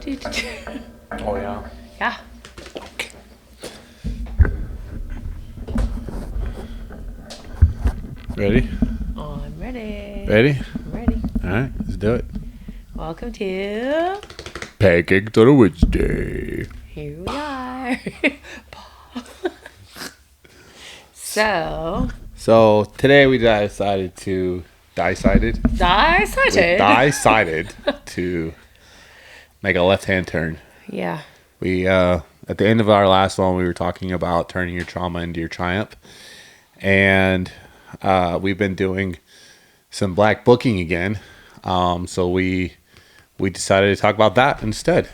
Oh, yeah. Yeah. Ready? Oh, I'm ready. Ready? I'm ready. All right, let's do it. Welcome to Pancake to the Wednesday. Here we are. So today we decided to to make a left-hand turn. Yeah. We at the end of our last one, we were talking about turning your trauma into your triumph, and we've been doing some black booking again. So we decided to talk about that instead,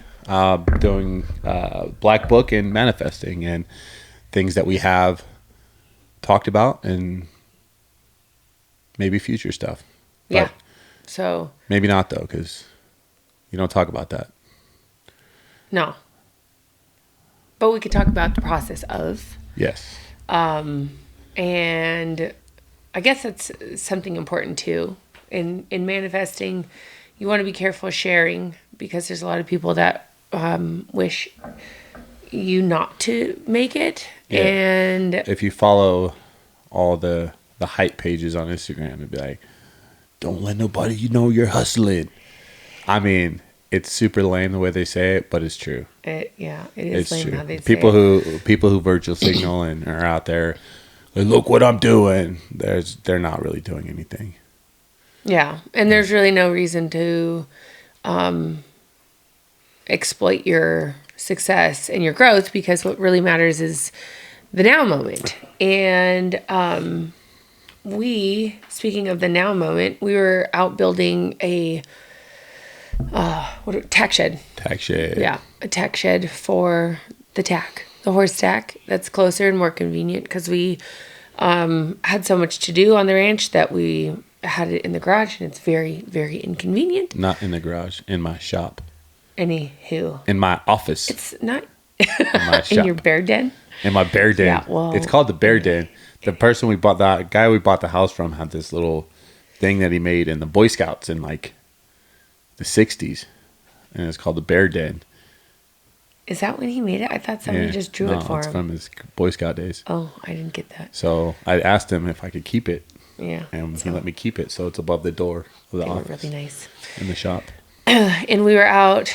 doing black book and manifesting and things that we have talked about and maybe future stuff. But yeah. So maybe not though, because you don't talk about that. no. But we could talk about the process of. Yes. And I guess that's something important too. In manifesting, you want to be careful sharing because there's a lot of people that wish you not to make it. Yeah. And if you follow all the hype pages on Instagram, it'd be like, don't let nobody know you're hustling. I mean, it's super lame the way they say it, but it's true. It is It's lame true. how they say People it. who virtual signal and are out there, like, look what I'm doing. They're not really doing anything. Yeah, and there's really no reason to exploit your success and your growth because what really matters is the now moment. And speaking of the now moment, we were out building a tack shed. Tack shed. Yeah, a tack shed for the horse tack. That's closer and more convenient because we had so much to do on the ranch that we had it in the garage, and it's very, very inconvenient. Not in the garage, in my shop. Anywho. In my office. It's not In my shop. in your bear den. In my bear den. Yeah, well, it's called the bear den. The person we bought the house from had this little thing that he made in the Boy Scouts in like the 60s. And it's called the bear den. Is that when he made it? I thought somebody just drew it for it's him. from his Boy Scout days. Oh, I didn't get that. So I asked him if I could keep it. Yeah. And he let me keep it. So it's above the door of the They were office. really nice. In the shop. And we were out.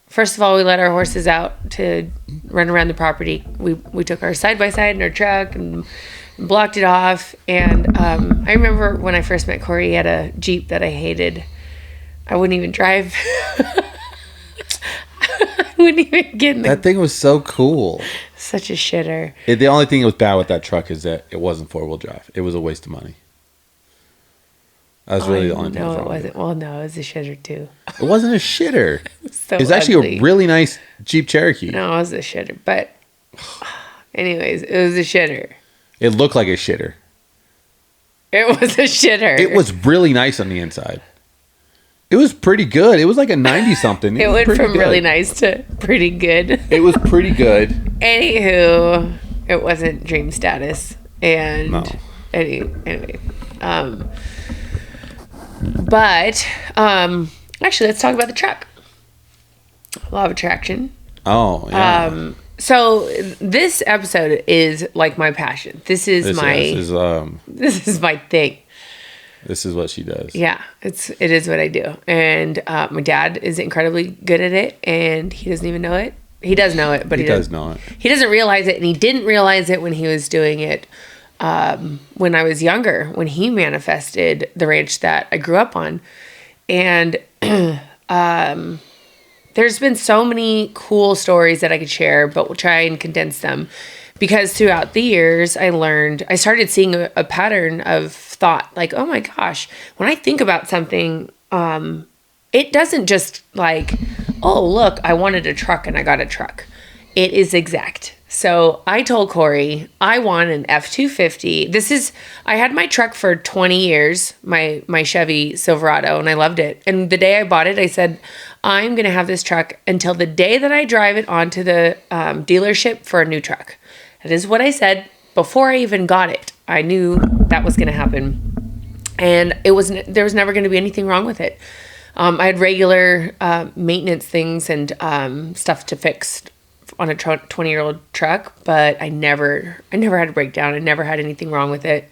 First of all, we let our horses out to run around the property. We took our side-by-side in our truck and blocked it off. And I remember when I first met Corey, he had a Jeep that I hated. I wouldn't even drive. I wouldn't even get in That thing was so cool. Such a shitter. The only thing that was bad with that truck is that it wasn't four-wheel drive. It was a waste of money. That was really the only thing. No, it wasn't. Well, no, it was a shitter too. It wasn't a shitter. So it was actually ugly. a really nice Jeep Cherokee. No, it was a shitter. But anyways, it was a shitter. It looked like a shitter. It was a shitter. It was really nice on the inside. It was pretty good. It was like a 90-something. It went from good. really nice to pretty good. It was pretty good. Anywho, it wasn't dream status. And No. anyway. But actually, let's talk about the truck. Law of attraction. Oh, yeah. So this episode is like my passion. This is This is my thing. This is what she does. Yeah, it is what I do. And my dad is incredibly good at it, and he doesn't even know it. He does know it, but He does know it. He doesn't realize it, and he didn't realize it when he was doing it when I was younger, when he manifested the ranch that I grew up on. And there's been so many cool stories that I could share, but we'll try and condense them. Because throughout the years, I started seeing a pattern of thought, like, oh my gosh, when I think about something, it doesn't just like, oh, look, I wanted a truck and I got a truck. It is exact. So I told Corey, I want an F-250. I had my truck for 20 years, my Chevy Silverado, and I loved it. And the day I bought it, I said, I'm going to have this truck until the day that I drive it onto the dealership for a new truck. That is what I said before I even got it. I knew that was going to happen. And there was never going to be anything wrong with it. I had regular maintenance things and stuff to fix on a 20-year-old truck, but I never had a breakdown. I never had anything wrong with it.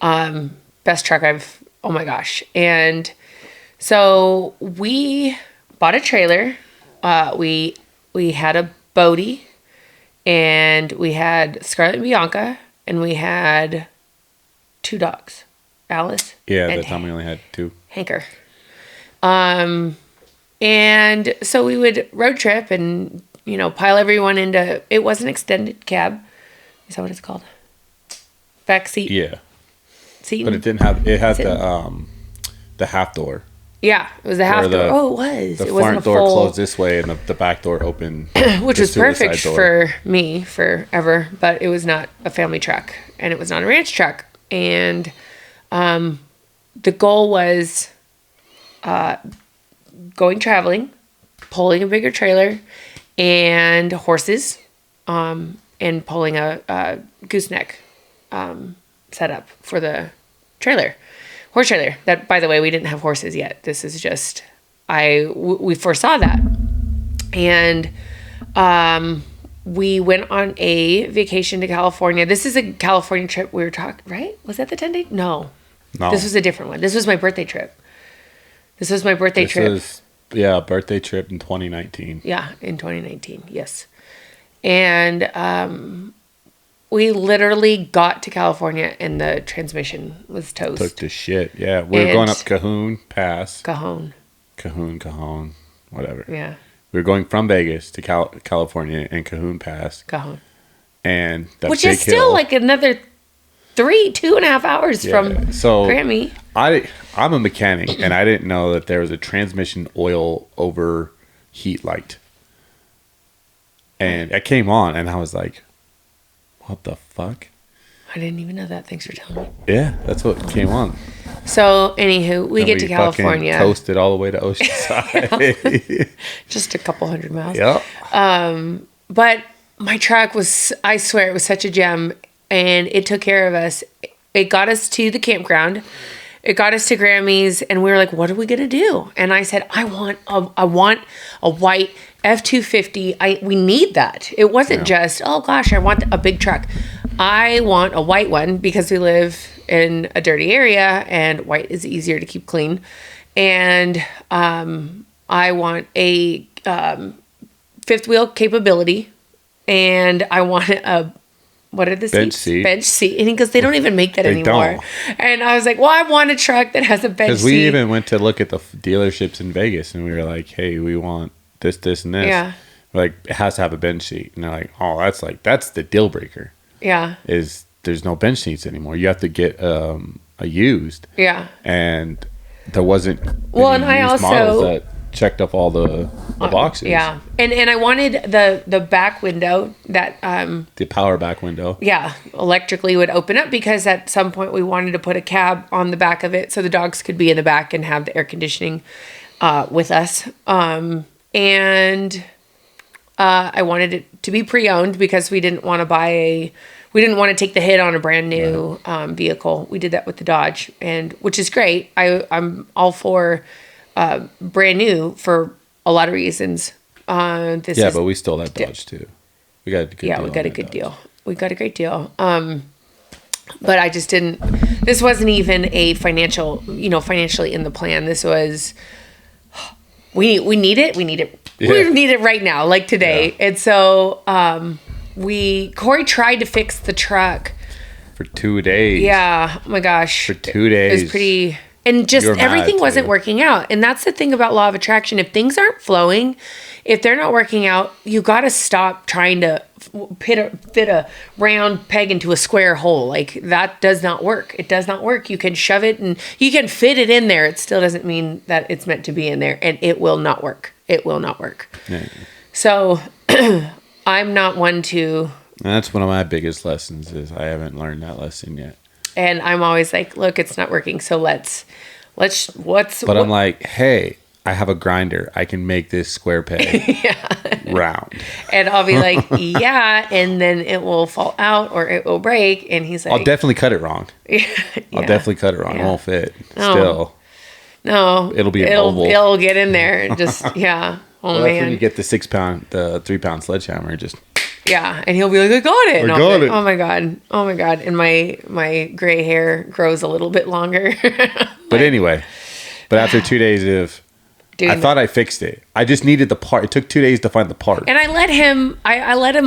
Best truck oh my gosh. And so we bought a trailer. We had a Bodie, and we had Scarlett and Bianca, and we had 2 dogs, Alice. Yeah, that time we only had 2. Hanker. And so we would road trip and, pile everyone into, it was an extended cab. Is that what it's called? Back seat. Yeah. Seat. But it had the half door. Yeah, it was a half door. It was. The it wasn't front door closed this way and the back door open. Which was perfect for me forever, but it was not a family truck and it was not a ranch truck. And the goal was going traveling, pulling a bigger trailer and horses, and pulling a gooseneck setup for the trailer. Horse trailer. That, by the way, we didn't have horses yet. This is just, we foresaw that. And we went on a vacation to California. This is a California trip we were talking, right? Was that the 10-day? No. This was a different one. This was my birthday trip. This was my birthday trip. Birthday trip in 2019. Yeah, in 2019, yes. And we literally got to California and the transmission was toast. Took to shit. Yeah, we were going up Cajon Pass. Cajon, whatever. Yeah. We were going from Vegas to California and Cajon Pass. Cajon. And that which big is still hill, like another 2.5 hours from Grammy. I'm a mechanic, and I didn't know that there was a transmission oil overheat light. And it came on, and I was like, what the fuck? I didn't even know that. Thanks for telling me. Yeah, that's what came on. So, anywho, we get to California. Coasted all the way to Oceanside. Just a couple hundred miles. Yep. But my truck I swear, it was such a gem, and it took care of us. It got us to the campground. It got us to Grammy's, and we were like, what are we going to do? And I said, I want a white F-250. We need that. It wasn't just, oh gosh, I want a big truck. I want a white one because we live in a dirty area and white is easier to keep clean. And I want a fifth wheel capability, and I want a, what are the seats? Bench seat. And he goes, they don't even make that anymore. Don't. And I was like, well, I want a truck that has a bench seat. Because we even went to look at the dealerships in Vegas, and we were like, hey, we want this, and this. Yeah. Like, it has to have a bench seat. And they're like, oh, that's the deal breaker. Yeah. Is there's no bench seats anymore. You have to get a used. Yeah. And there wasn't and I also models that checked up all the boxes. Yeah. And I wanted the back window that the power back window. Yeah, electrically would open up, because at some point we wanted to put a cab on the back of it so the dogs could be in the back and have the air conditioning with us. And I wanted it to be pre-owned because we didn't want to take the hit on a brand new vehicle. We did that with the Dodge, and which is great. I'm all for brand new for a lot of reasons. But we stole that Dodge too. We got a good deal. Yeah, we got a good deal. We got a great deal. But I just didn't. This wasn't even a financially in the plan. This was we need it. We need it. Yeah. We need it right now, like today. Yeah. And so Corey tried to fix the truck for 2 days. Yeah. Oh my gosh. For 2 days. It was pretty. And just everything wasn't working out. And that's the thing about law of attraction. If things aren't flowing, if they're not working out, you got to stop trying to fit a round peg into a square hole. Like, that does not work. It does not work. You can shove it and you can fit it in there. It still doesn't mean that it's meant to be in there. And it will not work. It will not work. Yeah. So I'm not one to... And that's one of my biggest lessons is I haven't learned that lesson yet. And I'm always like, look, it's not working. So let's. I'm like, hey, I have a grinder. I can make this square peg round. And I'll be like, yeah, and then it will fall out or it will break. And he's like, I'll definitely cut it wrong. I'll definitely cut it wrong. It won't fit. Still. No. It'll be an oval. It'll get in there and just, yeah. Oh, Well, man. that's when you get the 3-pound sledgehammer and just... Yeah, and he'll be like, I got it. I And I'll got be like, it. Oh my God. Oh my God. And my gray hair grows a little bit longer. But anyway, after 2 days of... I thought I fixed it. I just needed the part. It took 2 days to find the part. And I let him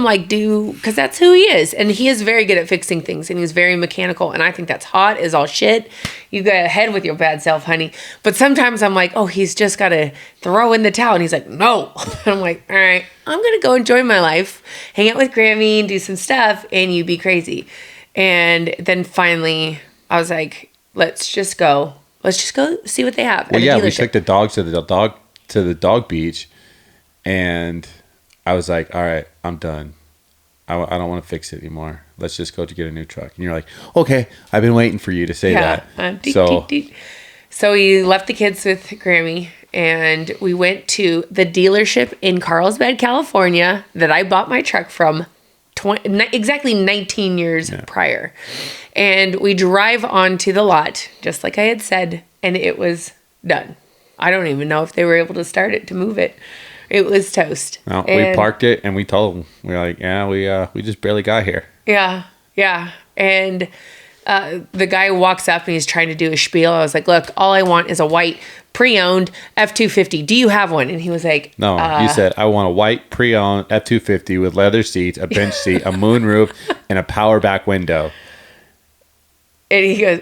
like do, because that's who he is. And he is very good at fixing things, and he's very mechanical. And I think that's hot as all shit. You go ahead with your bad self, honey. But sometimes I'm like, oh, he's just got to throw in the towel. And he's like, no. And I'm like, all right, I'm going to go enjoy my life, hang out with Grammy and do some stuff, and you be crazy. And then finally I was like, let's just go see what they have. Well, yeah, we took the dogs to the dog beach, and I was like, all right, I'm done. I don't want to fix it anymore. Let's just go to get a new truck. And you're like, okay, I've been waiting for you to say that. So we left the kids with Grammy, and we went to the dealership in Carlsbad, California, that I bought my truck from exactly 19 years prior. And we drive onto the lot, just like I had said, and it was done. I don't even know if they were able to start it to move it. It was toast. No, we parked it, and we told them, we were like, yeah, we just barely got here. Yeah. And the guy walks up and he's trying to do a spiel. I was like, look, all I want is a white pre-owned F-250. Do you have one? And he was like, no, you said, I want a white pre-owned F-250 with leather seats, a bench seat, a moonroof, and a power back window. And he goes,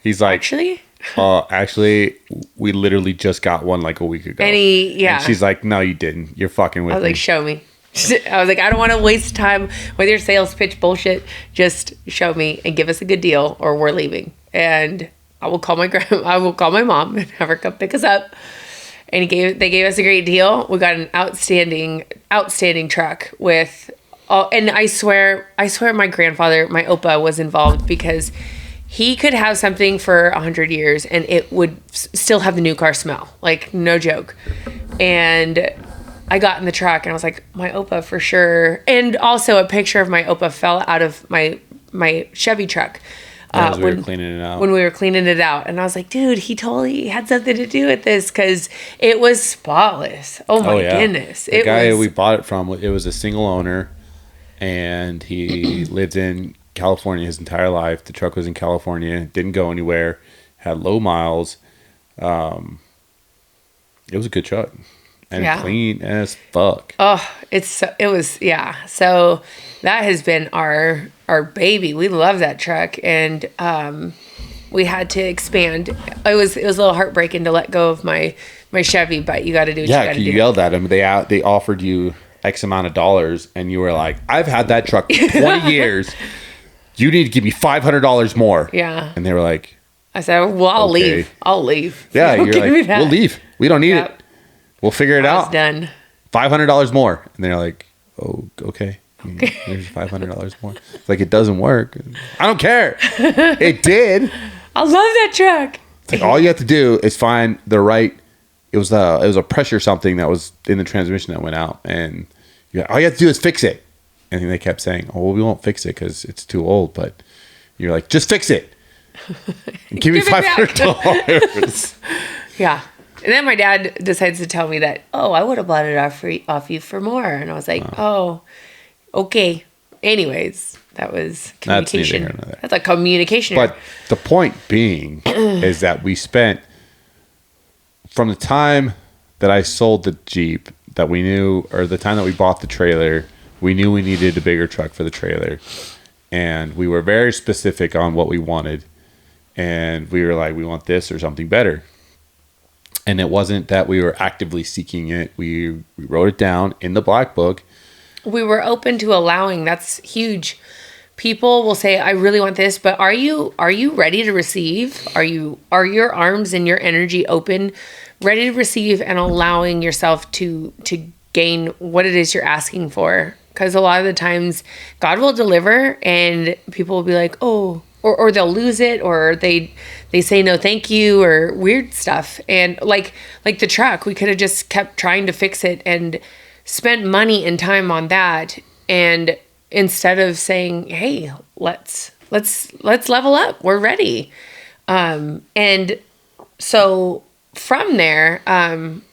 he's like, actually, we literally just got one like a week ago. And and she's like, no, you didn't. You're fucking with me. I was like, show me. I was like, I don't want to waste time with your sales pitch bullshit. Just show me and give us a good deal, or we're leaving. And I will call my mom and have her come pick us up. And they gave us a great deal. We got an outstanding truck with all, and I swear my grandfather, my Opa, was involved, because he could have something for 100 years and it would still have the new car smell. Like, no joke. And I got in the truck and I was like, my Opa for sure. And also a picture of my Opa fell out of my Chevy truck. When we were cleaning it out. When we were cleaning it out. And I was like, dude, he totally had something to do with this, because it was spotless. Oh my goodness. The guy we bought it from, it was a single owner, and he lived in California his entire life. The truck was in California, didn't go anywhere, had low miles. It was a good truck. And clean as fuck. Oh, So that has been our baby. We love that truck, and we had to expand. It was a little heartbreaking to let go of my Chevy, but you got to do what you got to do. You yelled at them. They offered you X amount of dollars, and you were like, I've had that truck 20 years. You need to give me $500 more. Yeah. And they were like, I said, well, I'll leave. Yeah, you're like, we'll leave. We don't need it. We'll figure it out. Done. $500 more. And they're like, oh, okay. There's $500 more. It's like, it doesn't work. I don't care. It did. I love that truck. It's like, all you have to do is find the right. It was a pressure something that was in the transmission that went out, and all you have to do is fix it. And they kept saying, "Oh, well, we won't fix it because it's too old." But you're like, "Just fix it. And give me $500." Yeah. And then my dad decides to tell me that, oh, I would have bought it off you for more. And I was like, oh, okay. Anyways, that was communication. That's a communication. But the point being is that we spent, from the time that I sold the Jeep, that we knew, or the time that we bought the trailer, we knew we needed a bigger truck for the trailer. And we were very specific on what we wanted. And we were like, we want this or something better. And it wasn't that we were actively seeking it. We wrote it down in the black book. We were open to allowing. That's huge. People will say, I really want this, but are you ready to receive? Are your arms and your energy open, ready to receive, and allowing yourself to gain what it is you're asking for? Because a lot of the times God will deliver and people will be like, oh, or they'll lose it, or they say no thank you, or weird stuff. And like the truck, we could have just kept trying to fix it and spent money and time on that, and instead of saying, hey, let's level up, we're ready. And So from there,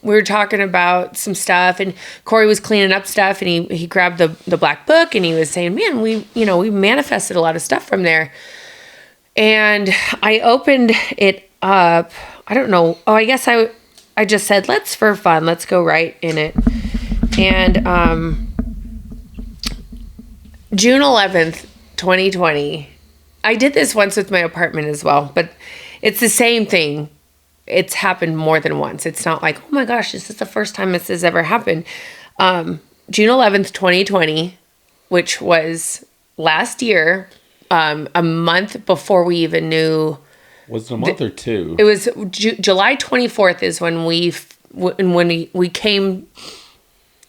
we were talking about some stuff, and Corey was cleaning up stuff, and he grabbed the black book, and he was saying, man, we manifested a lot of stuff from there. And I opened it up. I don't know. Oh, I guess I just said, let's go right in it. And June 11th, 2020, I did this once with my apartment as well, but it's the same thing. It's happened more than once. It's not like, oh my gosh, this is the first time this has ever happened. June 11th, 2020, which was last year, a month before we even knew. Was it a month or two? It was July 24th is when we came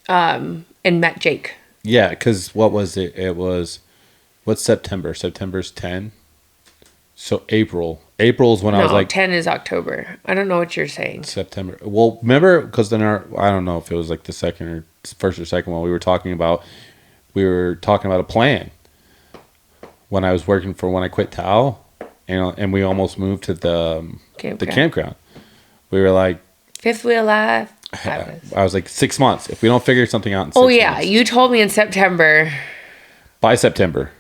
and met Jake. Yeah, because what was it? It was, what's September? September's 10. So April is when I was like 10 is October. I don't know what you're saying. September. Well, remember, because then I don't know if it was like the second or first or second one, we were talking about a plan when I was working for when I quit Tao, and we almost moved to the campground. We were like, fifth wheel life. I was like 6 months. If we don't figure something out in 6 months. Oh yeah, you told me in September. By September,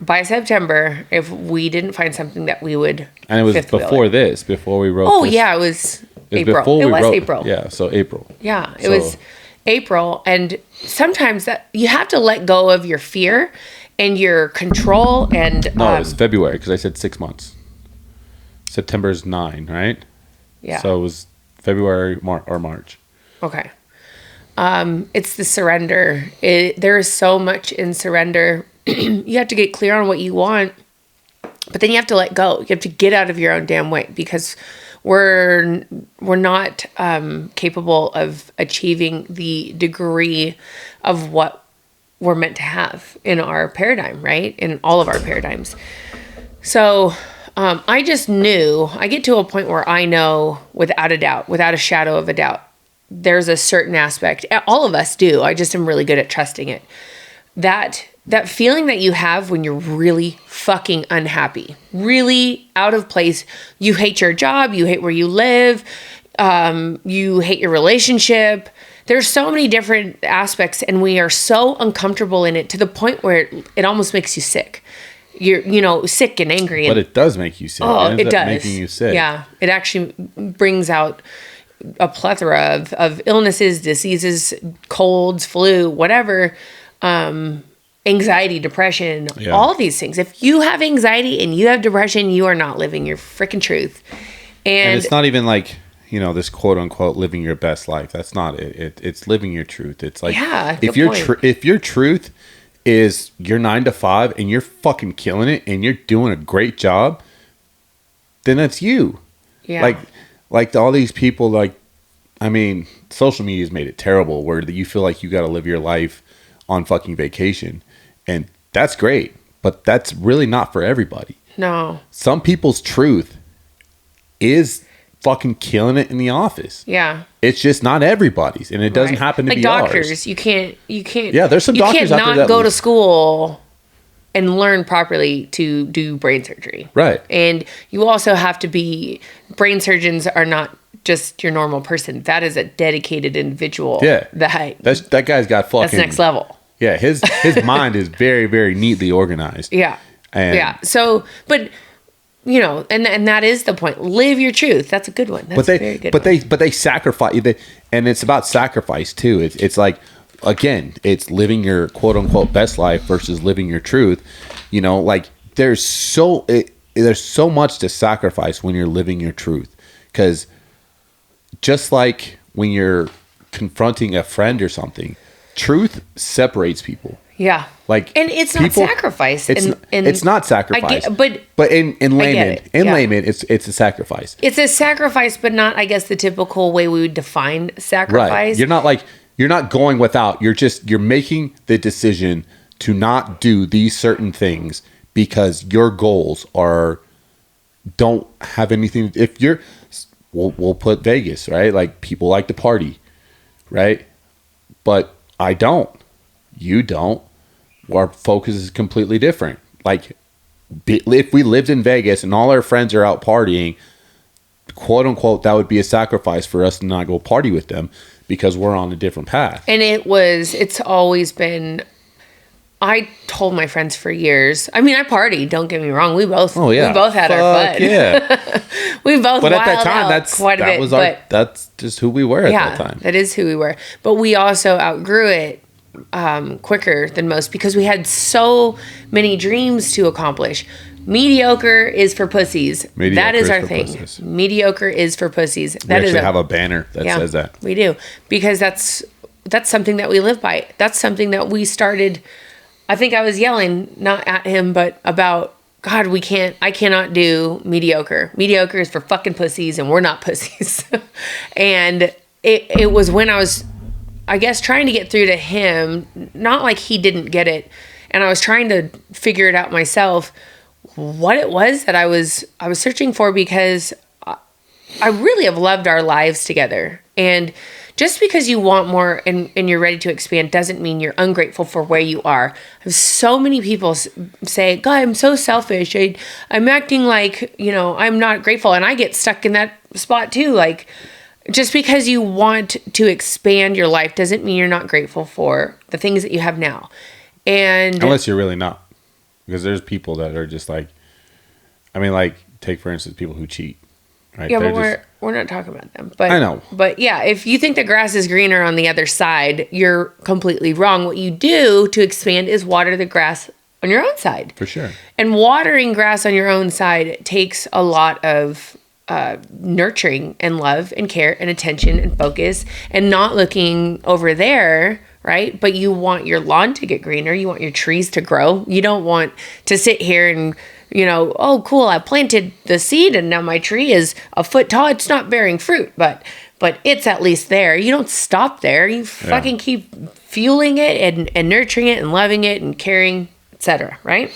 if we didn't find something that we would. And it was before we wrote. Oh yeah, it was April. It was April. Yeah, so April. Yeah, it was April, and sometimes that you have to let go of your fear and your control. And no, it's February because I said 6 months. September's 9, right? Yeah. So it was February or March. Okay. It's the surrender. There is so much in surrender. You have to get clear on what you want, but then you have to let go. You have to get out of your own damn way, because we're not capable of achieving the degree of what we're meant to have in our paradigm, right? In all of our paradigms. So I just knew, I get to a point where I know without a doubt, without a shadow of a doubt, there's a certain aspect, all of us do, I just am really good at trusting it, that feeling that you have when you're really fucking unhappy, really out of place. You hate your job, you hate where you live, you hate your relationship. There's so many different aspects, and we are so uncomfortable in it to the point where it almost makes you sick. You're sick and angry. But it does make you sick. Oh, it does. Making you sick. Yeah, it actually brings out a plethora of illnesses, diseases, colds, flu, whatever, anxiety, depression, all these things. If you have anxiety and you have depression, you are not living your freaking truth. And it's not even like, this quote unquote living your best life. That's not it. It's living your truth. It's like, if your truth is you're 9 to 5 and you're fucking killing it and you're doing a great job, then that's you. Yeah. Like all these people, social media's made it terrible where you feel like you got to live your life on fucking vacation. And that's great, but that's really not for everybody. No. Some people's truth is fucking killing it in the office. Yeah. It's just not everybody's, and it doesn't happen to be doctors, ours. You can't. Yeah, there's some doctors out there that you can't not go to school and learn properly to do brain surgery. Right. And you also have to be, brain surgeons are not just your normal person. That is a dedicated individual. Yeah. That guy's got fucking. That's next level. Yeah, his mind is very, very neatly organized. Yeah. And So, but and that is the point. Live your truth. That's a good one. That's a very good one. But they sacrifice, and it's about sacrifice too. It's like, again, it's living your quote unquote best life versus living your truth. There's so much to sacrifice when you're living your truth, because just like when you're confronting a friend or something, truth separates people. Yeah. And it's not sacrifice. It's not sacrifice. But in layman, it's a sacrifice. It's a sacrifice, but not, I guess, the typical way we would define sacrifice. Right. You're not going without. You're making the decision to not do these certain things because your goals don't have anything. If we'll put Vegas, right? Like, people like to party, right? But I don't. You don't. Our focus is completely different. Like, if we lived in Vegas and all our friends are out partying, quote unquote, that would be a sacrifice for us to not go party with them because we're on a different path. And it's always been, I told my friends for years, I mean, I partied, don't get me wrong. We both had our fun. Yeah. We both But at that wilded time, out that's just who we were at that time. That is who we were. But we also outgrew it quicker than most because we had so many dreams to accomplish. Mediocre is for pussies. That is our thing. Pussies. Mediocre is for pussies. We actually have a banner that says that. We do, because that's something that we live by. That's something that we started. I think I was yelling not at him, but about, God, I cannot do mediocre. Mediocre is for fucking pussies, and we're not pussies. And it was when I was, I guess, trying to get through to him, not like he didn't get it, and I was trying to figure it out myself, what it was that I was searching for, because I really have loved our lives together. And just because you want more and you're ready to expand doesn't mean you're ungrateful for where you are. I have so many people say, God, I'm so selfish. I'm acting like, I'm not grateful. And I get stuck in that spot too. Like, just because you want to expand your life doesn't mean you're not grateful for the things that you have now. And unless you're really not. Because there's people that are just like, take for instance, people who cheat. Right? Yeah, but we're not talking about them. But I know. But yeah, if you think the grass is greener on the other side, you're completely wrong. What you do to expand is water the grass on your own side. For sure. And watering grass on your own side takes a lot of nurturing and love and care and attention and focus, and not looking over there, right? But you want your lawn to get greener. You want your trees to grow. You don't want to sit here and, oh, cool, I planted the seed and now my tree is a foot tall. It's not bearing fruit, but it's at least there. You don't stop there. You fucking keep fueling it and nurturing it and loving it and caring, etc., right?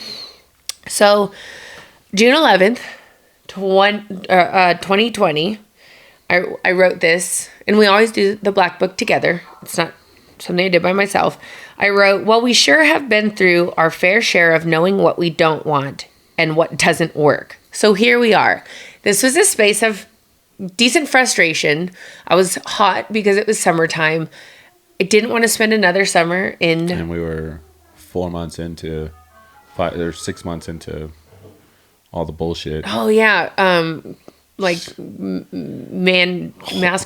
So June 11th, 2020, I wrote this, and we always do the Black Book together. It's not something I did by myself. I wrote, well, we sure have been through our fair share of knowing what we don't want and what doesn't work. So here we are. This was a space of decent frustration. I was hot because it was summertime. I didn't want to spend another summer in... And we were 6 months into all the bullshit. Oh, yeah. Mask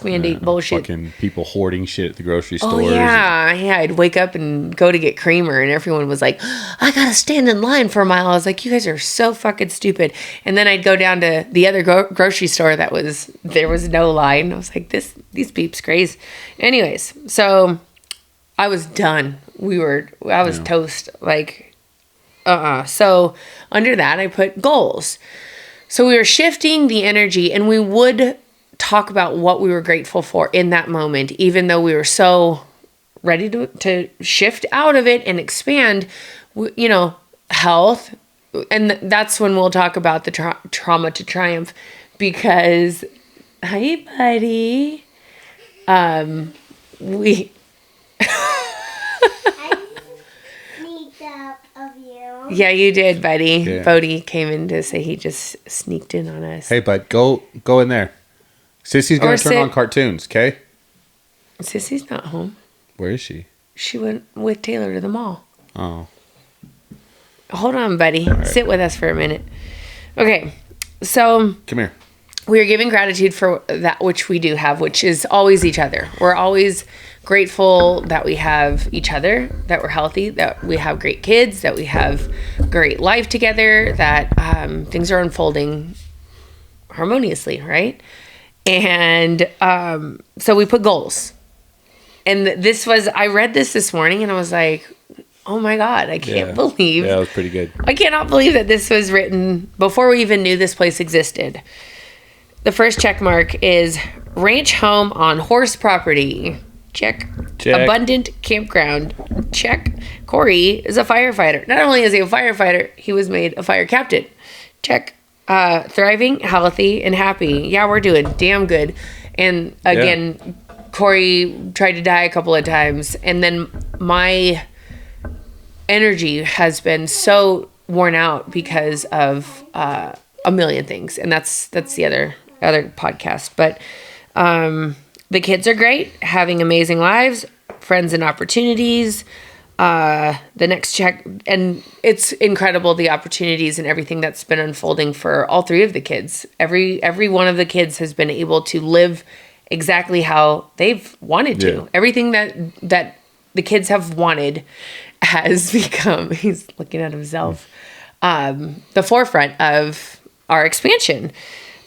mandate bullshit. Fucking people hoarding shit at the grocery store. Oh, yeah. I'd wake up and go to get creamer, and everyone was like, I gotta stand in line for a mile. I was like, you guys are so fucking stupid. And then I'd go down to the other grocery store there was no line. I was like, these peeps crazy. Anyways, so I was done. I was toast. Like, So under that, I put goals. So we were shifting the energy, and we would talk about what we were grateful for in that moment, even though we were so ready to shift out of it and expand, health. And that's when we'll talk about the trauma to triumph, because, hi, buddy. We... Yeah, you did, buddy. Yeah. Bodie came in to say he just sneaked in on us. Hey, bud, go in there. Sissy's going to turn on cartoons, okay? Sissy's not home. Where is she? She went with Taylor to the mall. Oh. Hold on, buddy. Right. Sit with us for a minute. Okay, so... Come here. We are giving gratitude for that which we do have, which is always each other. We're always grateful that we have each other, that we're healthy, that we have great kids, that we have great life together, that things are unfolding harmoniously, right? And so we put goals. And I read this morning, and I was like, oh my God, I can't believe. Yeah, it was pretty good. I cannot believe that this was written before we even knew this place existed. The first check mark is ranch home on horse property. Check. Abundant campground. Check. Corey is a firefighter. Not only is he a firefighter, he was made a fire captain. Check. Thriving, healthy, and happy. Yeah, we're doing damn good. And again, Corey tried to die a couple of times. And then my energy has been so worn out because of a million things. And that's the other other podcast. But the kids are great, having amazing lives, friends and opportunities. The next check, and it's incredible the opportunities and everything that's been unfolding for all three of the kids. Every one of the kids has been able to live exactly how they've wanted to. Yeah. Everything that the kids have wanted has become, he's looking at himself, the forefront of our expansion.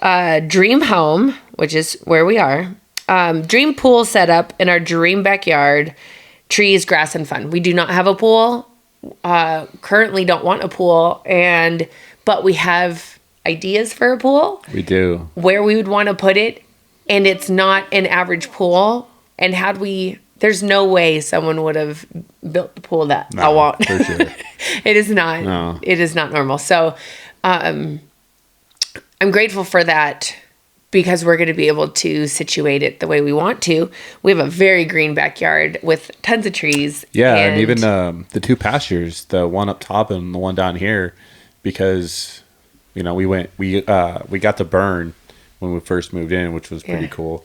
Dream home, which is where we are. Dream pool set up in our dream backyard. Trees, grass, and fun. We do not have a pool. Currently don't want a pool. But we have ideas for a pool. We do. Where we would want to put it. And it's not an average pool. And there's no way someone would have built the pool that I want. For sure. It is not. No. It is not normal. So I'm grateful for that, because we're going to be able to situate it the way we want to. We have a very green backyard with tons of trees. Yeah, and even the two pastures, the one up top and the one down here, because we got to burn when we first moved in, which was pretty cool.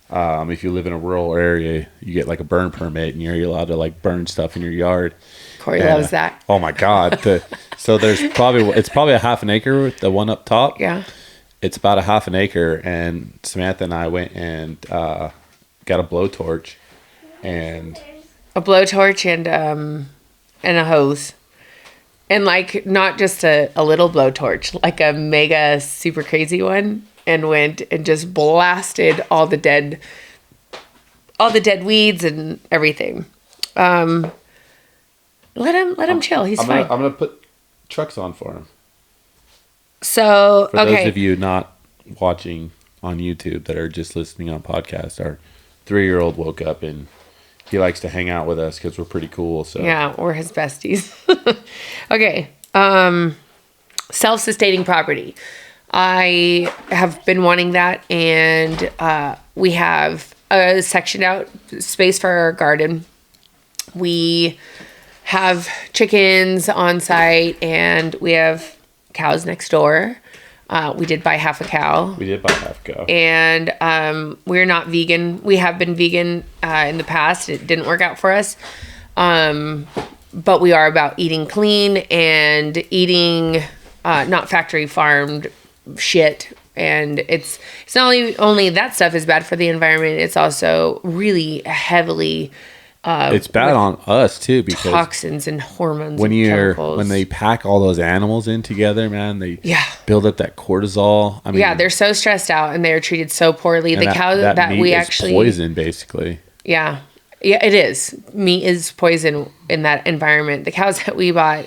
If you live in a rural area, you get like a burn permit, and you're allowed to like burn stuff in your yard. Corey loves that. Oh my God! So it's probably a half an acre, the one up top. Yeah. It's about a half an acre, and Samantha and I went and got a blowtorch, and a blowtorch and a hose, and like not just a little blowtorch, like a mega super crazy one, and went and just blasted all the dead weeds and everything. Let him chill. He's fine. I'm gonna put trucks on for him. So, for those of you not watching on YouTube that are just listening on podcast, our 3-year-old woke up and he likes to hang out with us because we're pretty cool. So yeah, we're his besties. Okay. Self-sustaining property. I have been wanting that, and we have a sectioned out space for our garden. We have chickens on site, and we have cows next door. We did buy half a cow. And we're not vegan. We have been vegan in the past. It didn't work out for us. But we are about eating clean and eating not factory farmed shit. And it's not only that stuff is bad for the environment, it's also really heavily it's bad on us too, because toxins and hormones when chemicals. they pack all those animals in together, man, they build up that cortisol. I mean, they're so stressed out and they're treated so poorly. The cow that meat we is actually poison, basically. Yeah, it is. Meat is poison in that environment. The cows that we bought,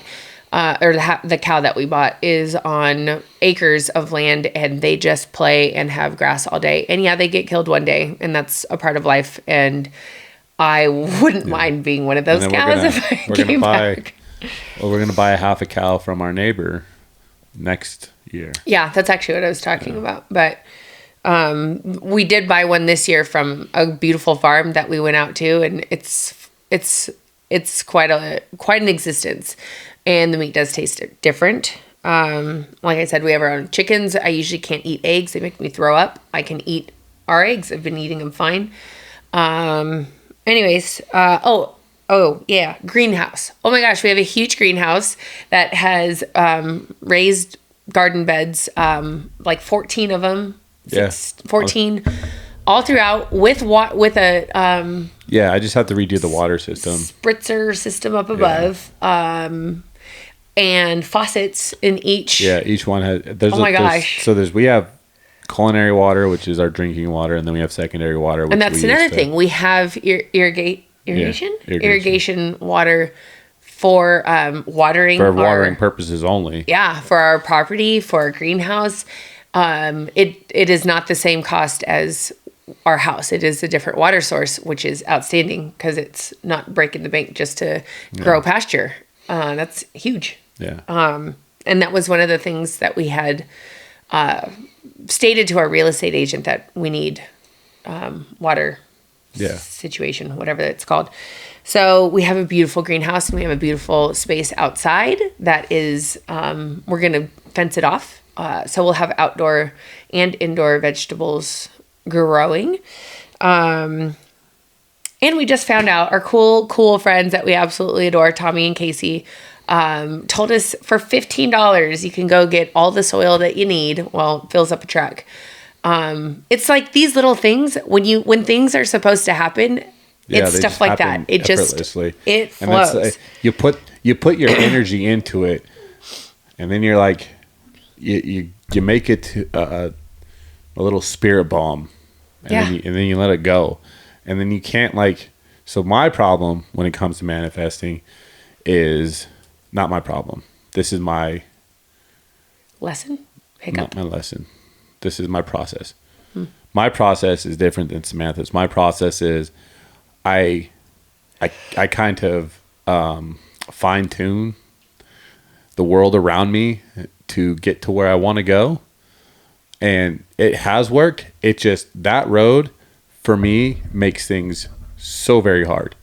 the cow that we bought, is on acres of land, and they just play and have grass all day. And they get killed one day, and that's a part of life. And I wouldn't mind being one of those cows if I came back. Well, we're going to buy a half a cow from our neighbor next year. Yeah, that's actually what I was talking about. But we did buy one this year from a beautiful farm that we went out to, and it's quite an existence. And the meat does taste different. Like I said, we have our own chickens. I usually can't eat eggs. They make me throw up. I can eat our eggs. I've been eating them fine. Anyways, greenhouse. Oh my gosh, we have a huge greenhouse that has raised garden beds, like 14 of them. 14 all throughout with a I just have to redo the water system. Spritzer system up above. And faucets in each. Yeah, each one has gosh. We have culinary water, which is our drinking water, and then we have secondary water, and that's another thing. We have irrigation water for watering purposes only. Yeah, for our property, for our greenhouse. It is not the same cost as our house. It is a different water source, which is outstanding because it's not breaking the bank just to grow pasture. That's huge. Yeah. And that was one of the things that we had stated to our real estate agent, that we need water situation, whatever it's called. So we have a beautiful greenhouse, and we have a beautiful space outside that is, we're going to fence it off So we'll have outdoor and indoor vegetables growing. And we just found out our cool friends that we absolutely adore, Tommy and Casey, told us for $15 you can go get all the soil that you need. Well, it fills up a truck. It's like these little things when things are supposed to happen, it's stuff like that. It flows. And you put your energy into it, and then you're like, you make it a little spirit bomb, and then you let it go, and then you can't So my problem when it comes to manifesting is not my problem. This is my lesson. Not my lesson. This is my process. My process is different than Samantha's. My process is I kind of fine tune the world around me to get to where I want to go. And it has worked. It just, that road for me makes things so very hard.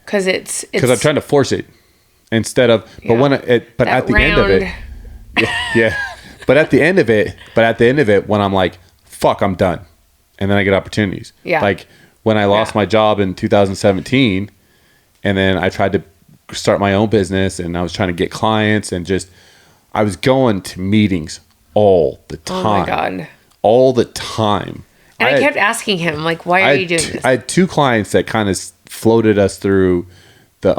Because it's I'm trying to force it instead of, but at the end of it, yeah. But at the end of it, when I'm like, fuck, I'm done. And then I get opportunities. Yeah. Like when I lost my job in 2017, and then I tried to start my own business, and I was trying to get clients, and I was going to meetings all the time. Oh my God. All the time. And I kept asking him, like, why are you doing this? I had 2 clients that kind of floated us through the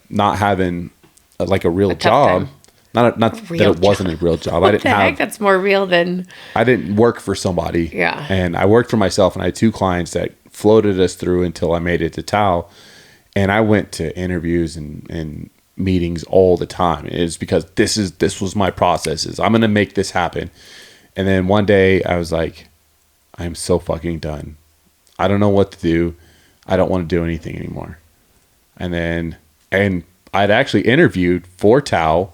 not having a real job. Time. Not that it wasn't a real job. What the heck? That's more real than... I didn't work for somebody. Yeah. And I worked for myself, and I had 2 clients that floated us through until I made it to Tao. And I went to interviews and meetings all the time. It's because this was my process. I'm going to make this happen. And then one day I was like, I'm so fucking done. I don't know what to do. I don't want to do anything anymore. And I'd actually interviewed for Tao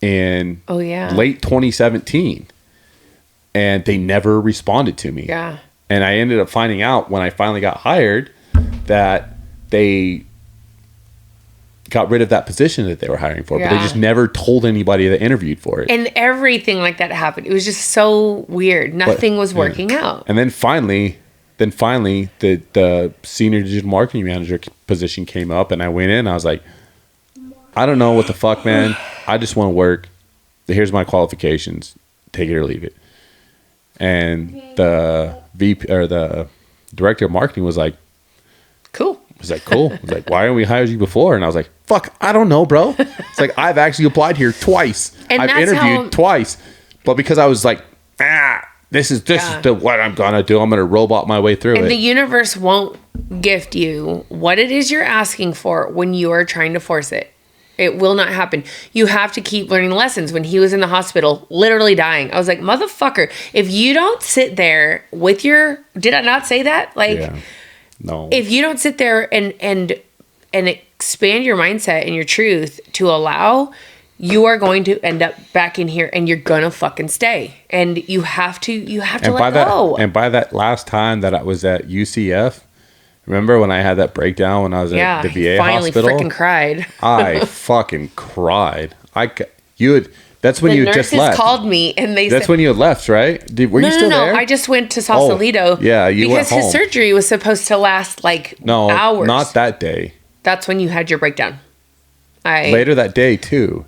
in late 2017, and they never responded to me. Yeah. And I ended up finding out when I finally got hired that they got rid of that position that they were hiring for, but they just never told anybody that interviewed for it. And everything like that happened. It was just so weird. Nothing was working out. And then finally the senior digital marketing manager position came up, and I went in, and I was like, I don't know what the fuck, man. I just want to work. Here's my qualifications. Take it or leave it. And the VP or the director of marketing was like, cool. Was like, cool. I was like, why haven't we hired you before? And I was like, fuck, I don't know, bro. It's like, I've actually applied here twice. And I've interviewed twice. But because I was like, this is what I'm going to do. I'm going to robot my way through it. And the universe won't gift you what it is you're asking for when you are trying to force it. It will not happen. You have to keep learning lessons. When he was in the hospital, literally dying, I was like, motherfucker, if you don't sit there with your, did I not say that? No. If you don't sit there and expand your mindset and your truth to allow, you are going to end up back in here, and you're gonna fucking stay. And you have to let go. And by that last time that I was at UCF, remember when I had that breakdown when I was at the VA hospital? Finally freaking cried. I fucking cried. That's when you just left. The nurses called me, and they That's when you had left, right? Were you still there? No. I just went to Sausalito. Yeah, you went home. Because his surgery was supposed to last hours. Not that day. That's when you had your breakdown. Later that day, too.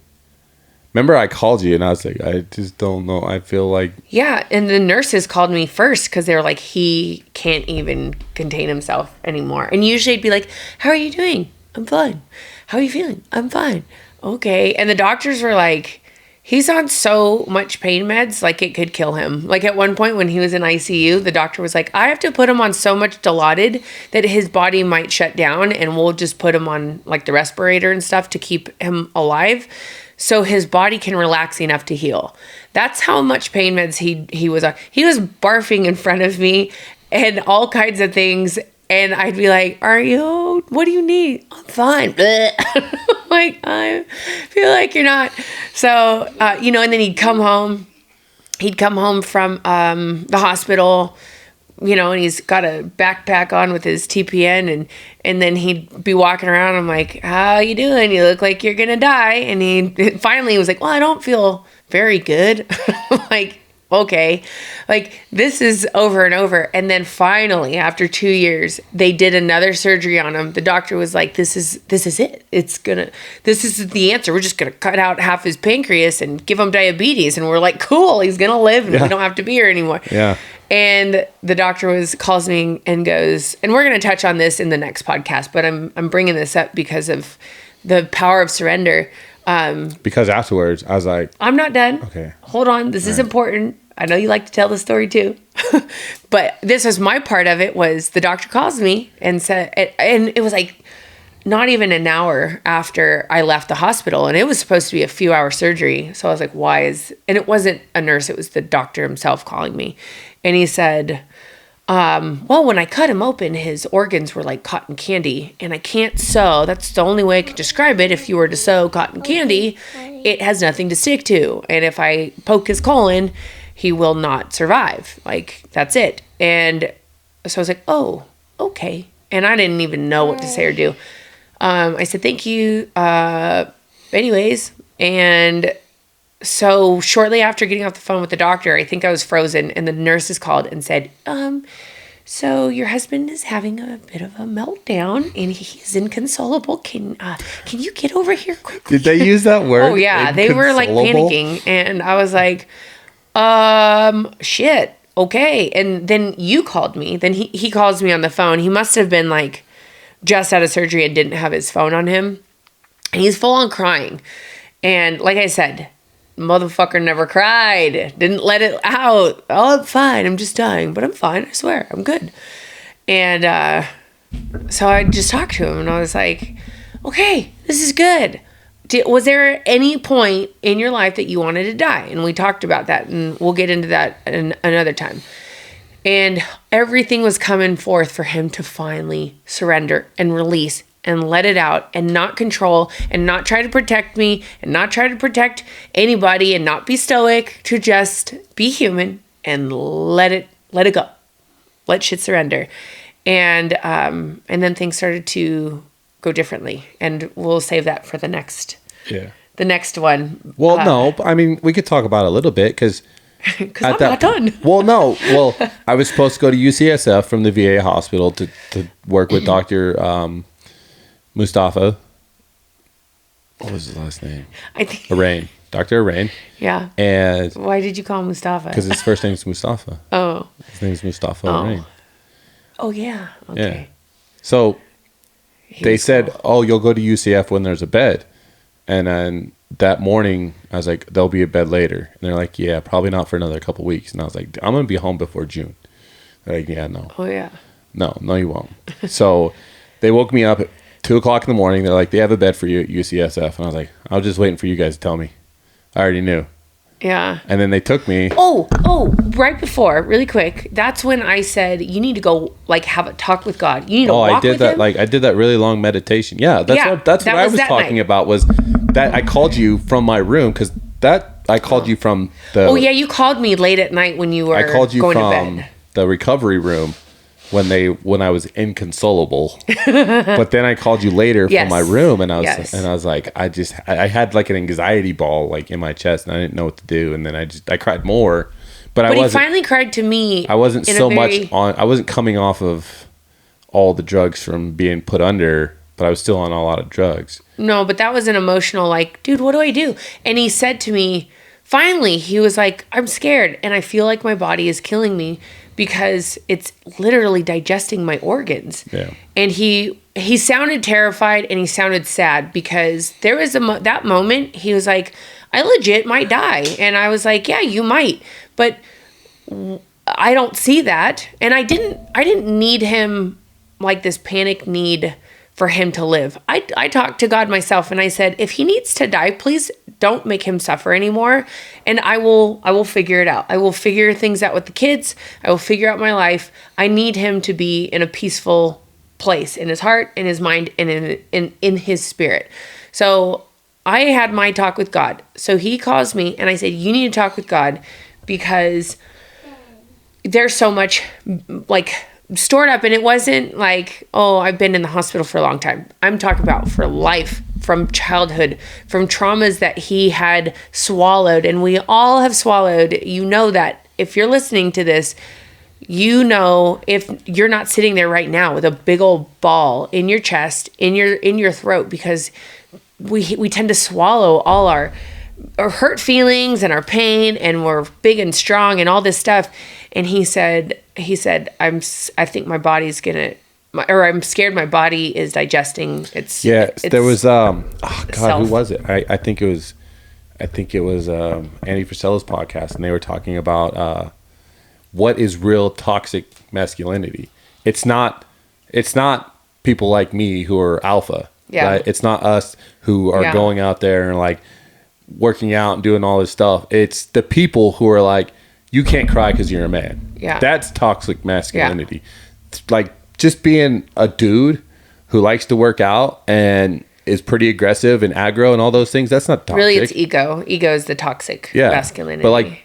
Remember I called you, and I was like, I just don't know. I feel like... Yeah, and the nurses called me first because they were like, he can't even contain himself anymore. And usually it'd be like, how are you doing? I'm fine. How are you feeling? I'm fine. Okay. And the doctors were like... He's on so much pain meds, like it could kill him. Like at one point when he was in ICU, the doctor was like, I have to put him on so much Dilaudid that his body might shut down, and we'll just put him on like the respirator and stuff to keep him alive so his body can relax enough to heal. That's how much pain meds he was on. He was barfing in front of me and all kinds of things. And I'd be like, what do you need? I'm fine. Like, I feel like you're not. So, and then he'd come home. He'd come home from the hospital, and he's got a backpack on with his TPN. And then he'd be walking around. I'm like, how you doing? You look like you're going to die. And he finally was like, well, I don't feel very good. Like, okay, like this is over and over. And then finally, after 2 years, they did another surgery on him. The doctor was like, this is it. This is the answer. We're just going to cut out half his pancreas and give him diabetes. And we're like, cool, he's going to live and we don't have to be here anymore. Yeah. And the doctor calls me and goes, and we're going to touch on this in the next podcast, but I'm bringing this up because of the power of surrender. Because afterwards, I was like, I'm not done. Okay. Hold on. This is important. I know you like to tell the story too. But this was my part of it, was the doctor calls me and said, and it was like not even an hour after I left the hospital, and it was supposed to be a few hour surgery. So I was like, and it wasn't a nurse, it was the doctor himself calling me. And he said, well, when I cut him open, his organs were like cotton candy, and I can't sew. That's the only way I could describe it. If you were to sew cotton candy, it has nothing to stick to. And if I poke his colon, he will not survive. Like, that's it. And so I was like, oh, okay. And I didn't even know what to say or do. I said, thank you. Anyways. And so shortly after getting off the phone with the doctor, I think I was frozen, and the nurses called and said, so your husband is having a bit of a meltdown and he's inconsolable. Can you get over here quickly? did they use that word? Oh yeah. They were like panicking, and I was like, shit. Okay. And then you called me. Then he calls me on the phone. He must have been like just out of surgery and didn't have his phone on him. And he's full on crying. And like I said, motherfucker never cried. Didn't let it out. Oh, I'm fine. I'm just dying, but I'm fine. I swear. I'm good. And so I just talked to him, and I was like, okay, this is good. Was there any point in your life that you wanted to die? And we talked about that, and we'll get into that another time. And everything was coming forth for him to finally surrender and release and let it out and not control and not try to protect me and not try to protect anybody and not be stoic, to just be human and let it go. Let shit surrender. And then things started to go differently, and we'll save that for the next one. Well, no, I mean, we could talk about it a little bit because I'm not done. Well, I was supposed to go to UCSF from the VA hospital to work with Dr. Mustafa. What was his last name? I think Arain. Dr. Arain. Yeah. And why did you call him Mustafa? because his first name is Mustafa. Oh. His name is Mustafa Arain. Oh yeah. Okay. Yeah. So they said, "Oh, you'll go to UCF when there's a bed," and then that morning I was like, "There'll be a bed later," and they're like, "Yeah, probably not for another couple weeks." And I was like, "I'm gonna be home before June." They're like, "Yeah, no." Oh yeah. No, you won't. So they woke me up at 2:00 in the morning. They're like, "They have a bed for you at UCSF," and I was like, "I was just waiting for you guys to tell me. I already knew." Yeah. And then they took me. Oh, right before, really quick. That's when I said, you need to go like have a talk with God. You need to walk I did with that. him. Like I did that really long meditation. Yeah, that's what I was talking about. Was that I called you from my room because I called you from the. Oh yeah, you called me late at night when you were. I called you going from to bed. the recovery room when I was inconsolable. But then I called you later from my room, and I was like, I had like an anxiety ball like in my chest, and I didn't know what to do, and then I cried more. But he finally cried to me. I wasn't I wasn't coming off of all the drugs from being put under, but I was still on a lot of drugs. No, but that was an emotional, like, dude, what do I do? And he said to me, finally, he was like, I'm scared, and I feel like my body is killing me because it's literally digesting my organs. Yeah. And he sounded terrified, and he sounded sad, because there was that moment he was like, I legit might die. And I was like, yeah, you might, but I don't see that. And I didn't need him, like this panic need for him to live. I talked to God myself, and I said, if he needs to die, please don't make him suffer anymore. And I will figure it out. I will figure things out with the kids. I will figure out my life. I need him to be in a peaceful place in his heart, in his mind, and in his spirit. So I had my talk with God. So he calls me, and I said, you need to talk with God, because there's so much like stored up. And it wasn't like, oh, I've been in the hospital for a long time. I'm talking about for life, from childhood, from traumas that he had swallowed. And we all have swallowed. You know that if you're listening to this, you know, if you're not sitting there right now with a big old ball in your chest, in your throat, because we tend to swallow all our hurt feelings and our pain, and we're big and strong and all this stuff. And he said, I think my body's I'm scared my body is digesting. There was, who was it? I think it was Andy Frisella's podcast, and they were talking about, what is real toxic masculinity. It's not people like me who are alpha. Yeah. Right? It's not us who are going out there and like working out and doing all this stuff. It's the people who are like, you can't cry because you're a man. Yeah. That's toxic masculinity. Yeah. Like just being a dude who likes to work out and is pretty aggressive and aggro and all those things. That's not toxic. Really, it's ego. Ego is the toxic masculinity. But like,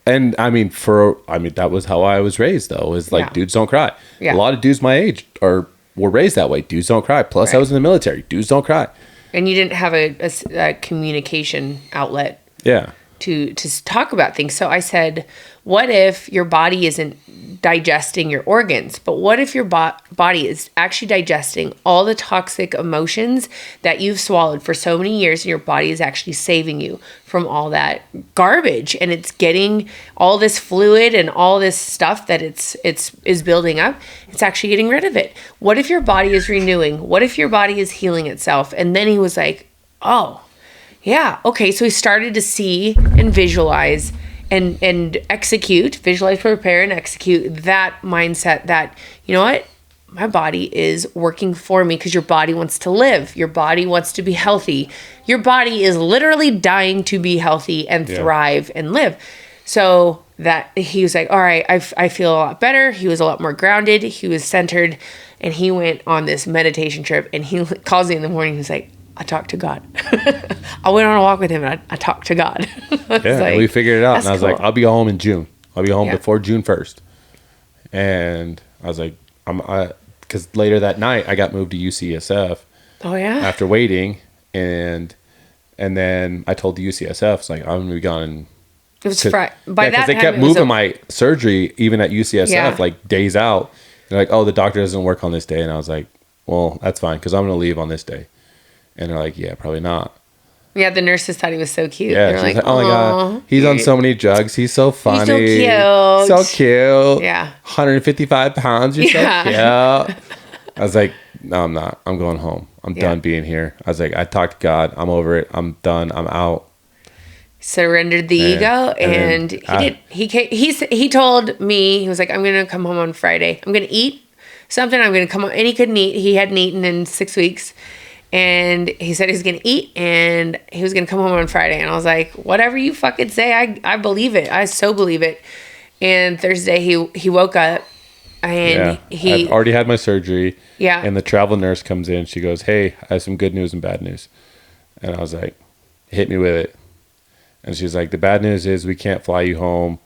and I mean, that was how I was raised though, is like, dudes don't cry. Yeah. A lot of dudes my age were raised that way. Dudes don't cry. Plus I was in the military. Dudes don't cry. And you didn't have a communication outlet. Yeah. To talk about things. So I said, what if your body isn't digesting your organs, but what if your body is actually digesting all the toxic emotions that you've swallowed for so many years, and your body is actually saving you from all that garbage, and it's getting all this fluid and all this stuff that is building up. It's actually getting rid of it. What if your body is renewing? What if your body is healing itself? And then he was like, oh, yeah, okay. So he started to see and visualize and execute, visualize, prepare, and execute that mindset that, you know what? My body is working for me, because your body wants to live. Your body wants to be healthy. Your body is literally dying to be healthy and thrive and live. So that he was like, all right, I feel a lot better. He was a lot more grounded. He was centered, and he went on this meditation trip, and he calls me in the morning. He's like, I talked to God. I went on a walk with him, and I talked to God. Like, we figured it out. And I was like, I'll be home in June. I'll be home before June 1st. And I was like, because later that night I got moved to UCSF. Oh yeah. After waiting, and then I told the UCSF, it's like, I'm gonna be gone. It was Friday. By that because they time, kept moving my surgery even at UCSF like days out. They're like, oh, the doctor doesn't work on this day, and I was like, well, that's fine, because I'm gonna leave on this day. And they're like, yeah, probably not. Yeah, the nurses thought he was so cute. Yeah, they're like, oh my God, he's on so many drugs. He's so funny. He's so cute. So cute. Yeah. 155 pounds. You're so cute. I was like, no, I'm not. I'm going home. I'm done being here. I was like, I talked to God. I'm over it. I'm done. I'm out. Surrendered the ego, and he told me, he was like, I'm gonna come home on Friday. I'm gonna eat something. I'm gonna come home, and he couldn't eat. He hadn't eaten in 6 weeks. And he said he was going to eat, and he was going to come home on Friday. And I was like, whatever you fucking say, I believe it. I so believe it. And Thursday he woke up, and I've already had my surgery. Yeah. And the travel nurse comes in. She goes, hey, I have some good news and bad news. And I was like, hit me with it. And she's like, the bad news is we can't fly you home,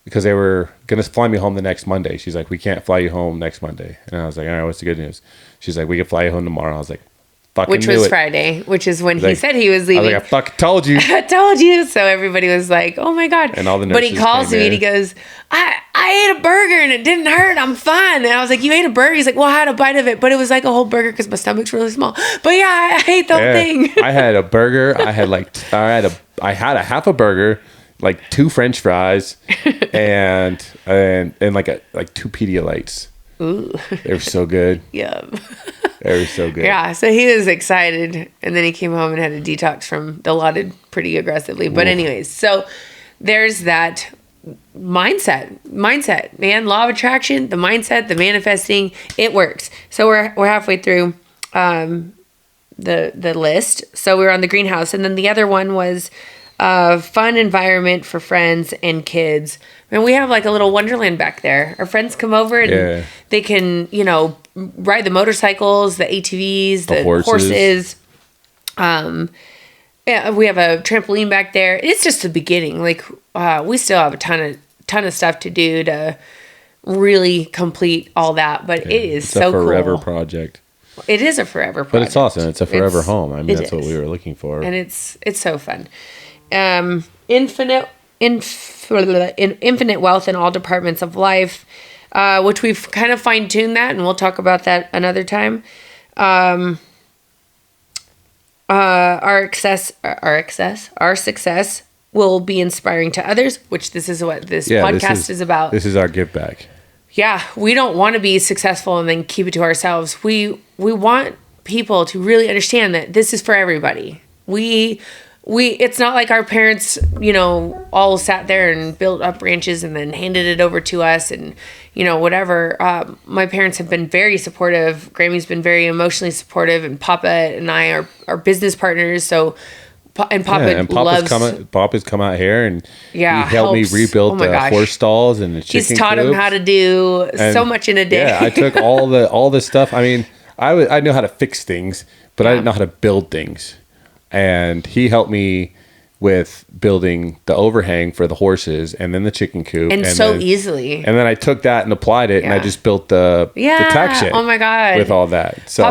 because they were going to fly me home the next Monday. She's like, we can't fly you home next Monday. And I was like, all right, what's the good news? She's like, we can fly you home tomorrow. I was like, which was Friday, which is when he said he was leaving. I was like, I fucking told you. I told you. So everybody was like, oh my God. And all the nurses But he calls me and he goes, I ate a burger and it didn't hurt. I'm fine. And I was like, you ate a burger? He's like, well, I had a bite of it, but it was like a whole burger because my stomach's really small. But yeah, I ate the whole thing. I had a burger. I had I had a half a burger, like 2 French fries, and like 2 Pedialytes. Ooh. They were so good. Yum. They were so good. Yeah, so he was excited, and then he came home and had a detox from Dilaudid pretty aggressively. But anyways, so there's that mindset, man. Law of attraction, the mindset, the manifesting, it works. So we're halfway through the list. So we were on the greenhouse, and then the other one was fun environment for friends and kids. And we have like a little wonderland back there. Our friends come over and they can, ride the motorcycles, the ATVs, the horses. Yeah, we have a trampoline back there. It's just the beginning. Like we still have a ton of stuff to do to really complete all that. But it is so cool. It's a forever project. It is a forever project. But it's awesome. It's a forever home. I mean, that's what is. we were looking for. And it's so fun. Infinite wealth in all departments of life, which we've kind of fine-tuned that, and we'll talk about that another time. Our success will be inspiring to others, which this is what this podcast is about. This is our give back. Yeah, we don't want to be successful and then keep it to ourselves. We want people to really understand that this is for everybody. It's not like our parents, all sat there and built up ranches and then handed it over to us and, whatever. My parents have been very supportive. Grammy's been very emotionally supportive, and Papa and I are business partners. So, Papa's come out here and he helped me rebuild the horse stalls and the chicken He's taught him how to do so much in a day. Yeah, I took all the stuff. I mean, I know how to fix things, but I didn't know how to build things. And he helped me with building the overhang for the horses and then the chicken coop. And so easily. And then I took that and applied it, and I just built the tack shed. Oh my God. With all that. So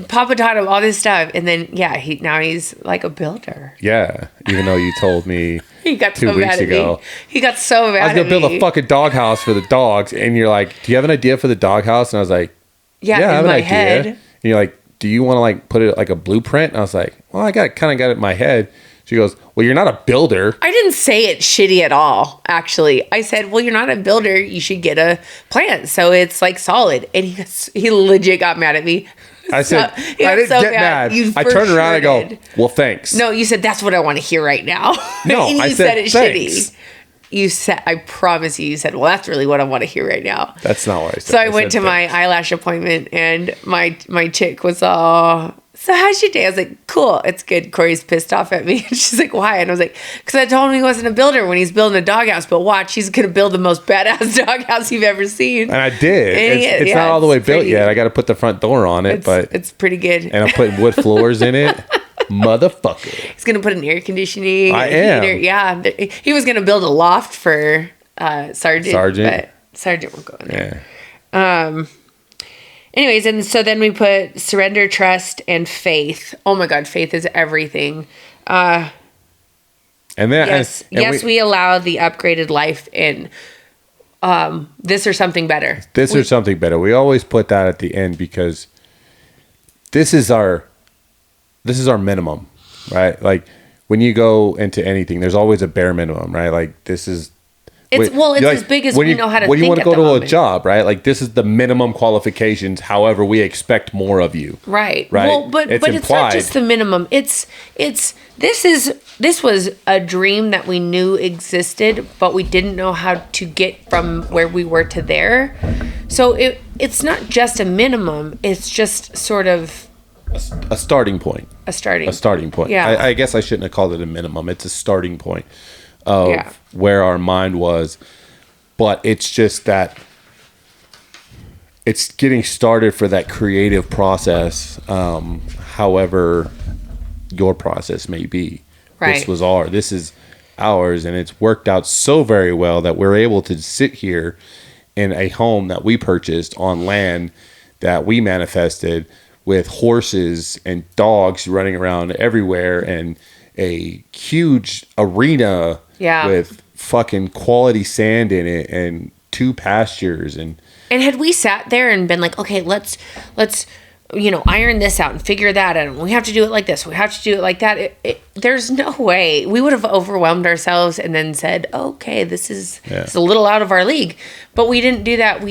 Papa taught him all this stuff, and then now he's like a builder. Yeah. Even though you told me he got 2 weeks ago. He got so mad at me. I was going to build a fucking doghouse for the dogs, and you're like, do you have an idea for the doghouse? And I was like, yeah, I have an idea. Head. And you're like, do you want to like put it like a blueprint? And I was like, well, I kind of got it in my head. She goes, well, you're not a builder. I didn't say it shitty at all, actually. I said, well, you're not a builder. You should get a plan so it's like solid. And he legit got mad at me. I said, I didn't get mad. I turned around and go, well, thanks. No, you said, that's what I want to hear right now. No, and I said it thanks. Shitty. You said, I promise you said, well, that's really what I want to hear right now. That's not what I said. So I went to my eyelash appointment, and my chick was all, so how's your day? I was like, cool, it's good. Corey's pissed off at me. And she's like, why? And I was like, because I told him he wasn't a builder when he's building a doghouse, but watch, he's going to build the most badass doghouse you've ever seen. And I did. It's not all the way built yet. I got to put the front door on it, but it's pretty good. And I'm putting wood floors in it. Motherfucker. He's going to put an air conditioning. I am. Heater. Yeah. He was going to build a loft for Sergeant. But Sergeant won't go in there. Yeah. Anyways, and so then we put surrender, trust, and faith. Oh my God, faith is everything. And then we allow the upgraded life in this or something better. Or something better. We always put that at the end because this is our minimum, right? Like when you go into anything, there's always a bare minimum, right? Like this is. It's as big as we know how to think. When you want to go to a job, right? Like this is the minimum qualifications. However, we expect more of you. Right. Right. Well, but it's not just the minimum. This was a dream that we knew existed, but we didn't know how to get from where we were to there. So it's not just a minimum. It's just sort of a starting point. A starting point. Yeah. I guess I shouldn't have called it a minimum. It's a starting point of where our mind was, but it's just that it's getting started for that creative process, however your process may be. Right. This is ours, and it's worked out so very well that we're able to sit here in a home that we purchased on land that we manifested with horses and dogs running around everywhere and a huge arena with fucking quality sand in it and 2 pastures and had we sat there and been like, okay, let's iron this out and figure that out, and we have to do it like this, we have to do it like that, there's no way we would have overwhelmed ourselves and then said, okay, this is it's a little out of our league. But we didn't do that.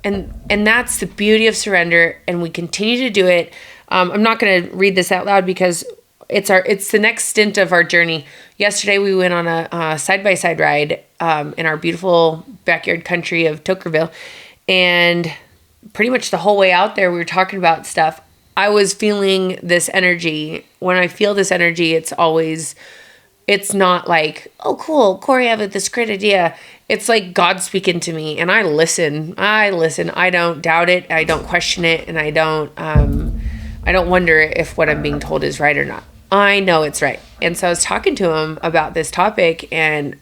And that's the beauty of surrender, and we continue to do it. I'm not going to read this out loud because it's the next stint of our journey. Yesterday we went on a side-by-side ride in our beautiful backyard country of Tokerville, and pretty much the whole way out there we were talking about stuff. I was feeling this energy. When I feel this energy, it's not like, oh cool, Corey, I have this great idea. It's like God speaking to me, and I listen. I don't doubt it. I don't question it, and I don't wonder if what I'm being told is right or not. I know it's right. And so I was talking to him about this topic, and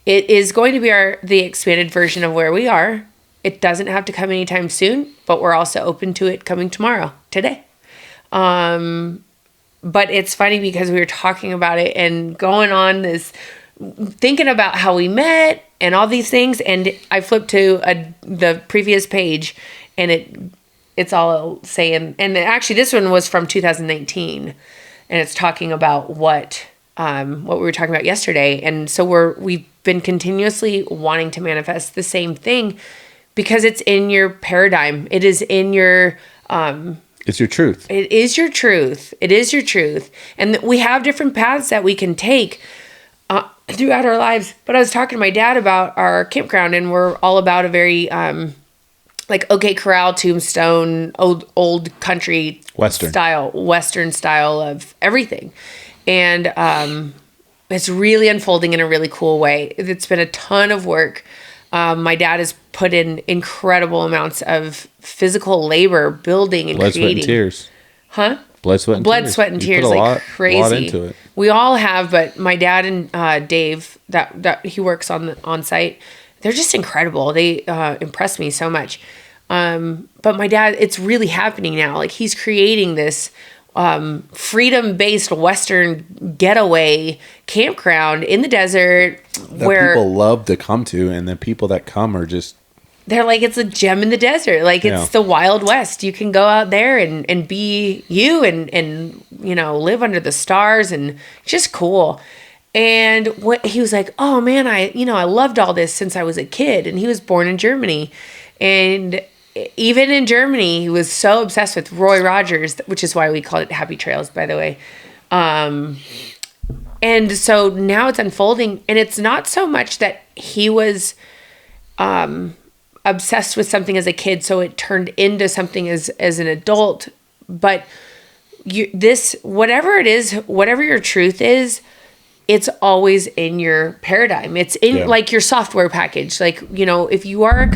it is going to be the expanded version of where we are. It doesn't have to come anytime soon, but we're also open to it coming today. But it's funny because we were talking about it and going on this, thinking about how we met and all these things. And I flipped to the previous page, and it's all saying, and actually this one was from 2019, and it's talking about what we were talking about yesterday. And so we've been continuously wanting to manifest the same thing because it's in your paradigm. It is in your, it's your truth. It is your truth. It is your truth. And we have different paths that we can take throughout our lives. But I was talking to my dad about our campground, and we're all about a very, like OK Corral, Tombstone, old country Western style of everything. And it's really unfolding in a really cool way. It's been a ton of work. My dad has put in incredible amounts of physical labor, building and creating. Blood, sweat, and tears. Huh? Blood, sweat, and tears. Blood, sweat, and tears, like like crazy. Lot into it. We all have, but my dad and Dave, that he works on site, they're just incredible. They impress me so much. But my dad, it's really happening now. Like, he's creating this freedom-based Western getaway campground in the desert that where people love to come to, and the people that come are just, they're like, it's a gem in the desert. Like, it's the Wild West. You can go out there and be you and you know, live under the stars, and just cool. And he was like, oh man, I loved all this since I was a kid. And he was born in Germany, and even in Germany, he was so obsessed with Roy Rogers, which is why we call it Happy Trails, by the way. And so now it's unfolding, and it's not so much that he was obsessed with something as a kid, so it turned into something as an adult. But whatever it is, whatever your truth is, it's always in your paradigm. It's in like your software package. Like, you know, if you are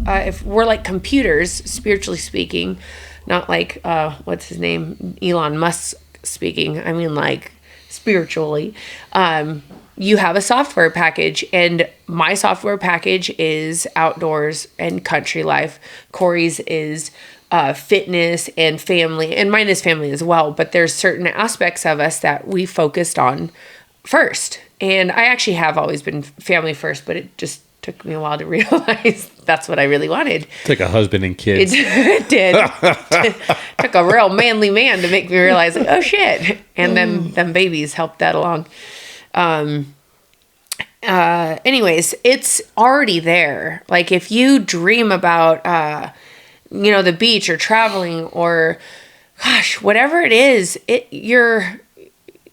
if we're like computers, spiritually speaking, not like what's his name, Elon Musk speaking. I mean, like, spiritually, you have a software package, and my software package is outdoors and country life. Corey's is fitness and family, and mine is family as well. But there's certain aspects of us that we focused on first. And I actually have always been family first, but it just took me a while to realize that's what I really wanted. It's like a husband and kids. It did. Took a real manly man to make me realize, like, oh shit. And then them babies helped that along. Anyways, it's already there. Like, if you dream about, you know, the beach or traveling or, gosh, whatever it is,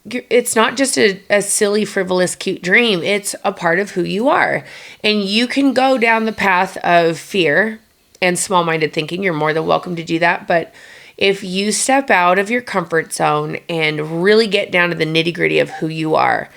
it's not just a silly, frivolous, cute dream. It's a part of who you are. And you can go down the path of fear and small-minded thinking. You're more than welcome to do that. But if you step out of your comfort zone and really get down to the nitty-gritty of who you are,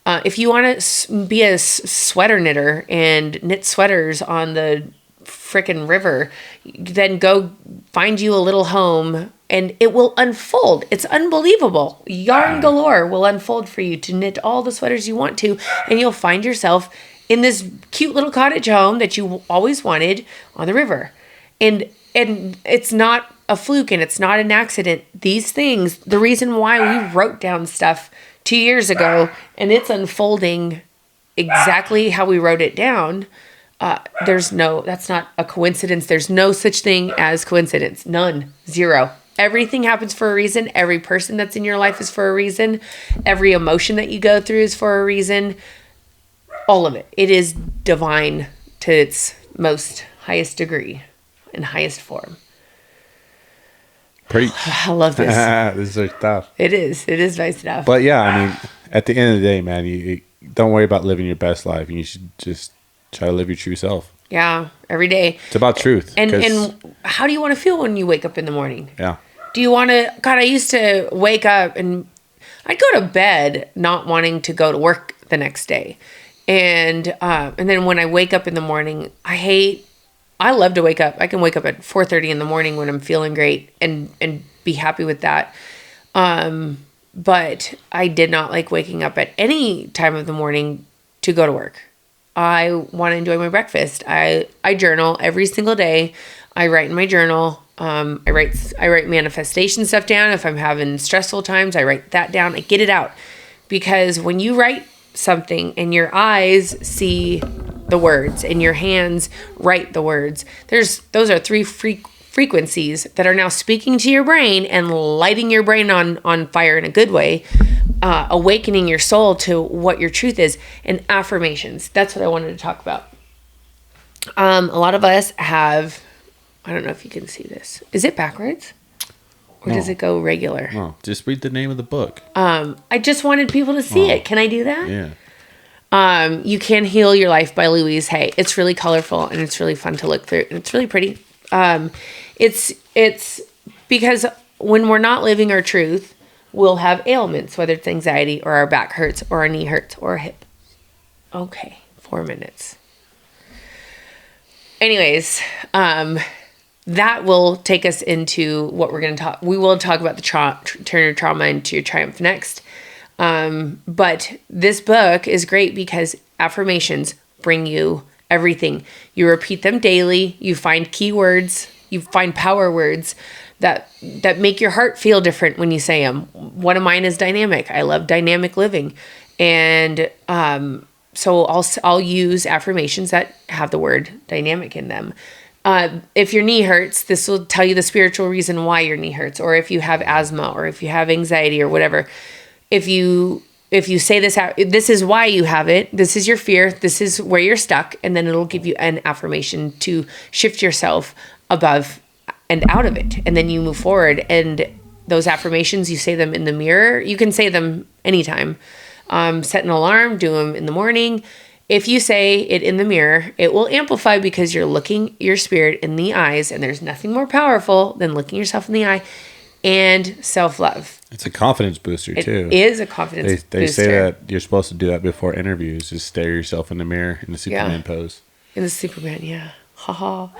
if you want to be a sweater knitter and knit sweaters on the frickin' river, then go find you a little home, and it will unfold. It's unbelievable. Yarn galore will unfold for you to knit all the sweaters you want to, and you'll find yourself in this cute little cottage home that you always wanted on the river. And it's not a fluke, and it's not an accident. These things, the reason why we wrote down stuff 2 years ago, and it's unfolding exactly how we wrote it down. That's not a coincidence. There's no such thing as coincidence. None. Zero. Everything happens for a reason. Every person that's in your life is for a reason. Every emotion that you go through is for a reason. All of it. It is divine to its most highest degree and highest form. Preach. I love this. This is tough. It is. It is nice stuff. But yeah, I mean, at the end of the day, man, you don't worry about living your best life. You should just try to live your true self. Yeah, every day. It's about truth. And how do you want to feel when you wake up in the morning? Yeah. Do you want to... God, I used to wake up and I'd go to bed not wanting to go to work the next day. And then when I wake up in the morning, I love to wake up. I can wake up at 4:30 in the morning when I'm feeling great and be happy with that. But I did not like waking up at any time of the morning to go to work. I want to enjoy my breakfast. I journal every single day. I write in my journal I write manifestation stuff down. If I'm having stressful times, I write that down. I get it out. Because when you write something and your eyes see the words and your hands write the words, those are three frequencies that are now speaking to your brain and lighting your brain on fire in a good way, awakening your soul to what your truth is. And affirmations, that's what I wanted to talk about. A lot of us have, I don't know if you can see this. Is it backwards? Or does it go regular? No, just read the name of the book. I just wanted people to see it. Can I do that? Yeah. You Can Heal Your Life by Louise Hay. It's really colorful and it's really fun to look through. And it's really pretty. It's because when we're not living our truth, we'll have ailments, whether it's anxiety or our back hurts or our knee hurts or a hip. Okay, 4 minutes. Anyways, that will take us into what we're going to talk. We will talk about the turn your trauma into your triumph next. But this book is great because affirmations bring you everything. You repeat them daily. You find keywords. You find power words that make your heart feel different when you say them. One of mine is dynamic. I love dynamic living. And so I'll use affirmations that have the word dynamic in them. If your knee hurts, this will tell you the spiritual reason why your knee hurts, or if you have asthma, or if you have anxiety, or whatever. If you say this out, this is why you have it. This is your fear. This is where you're stuck, and then it'll give you an affirmation to shift yourself above and out of it, and then you move forward. And those affirmations, you say them in the mirror. You can say them anytime. Set an alarm. Do them in the morning. If you say it in the mirror, it will amplify because you're looking your spirit in the eyes, and there's nothing more powerful than looking yourself in the eye. And self-love. It's a confidence booster, too. It is a confidence booster. They say that you're supposed to do that before interviews. Just stare yourself in the mirror in the Superman pose. In the Superman, yeah. Ha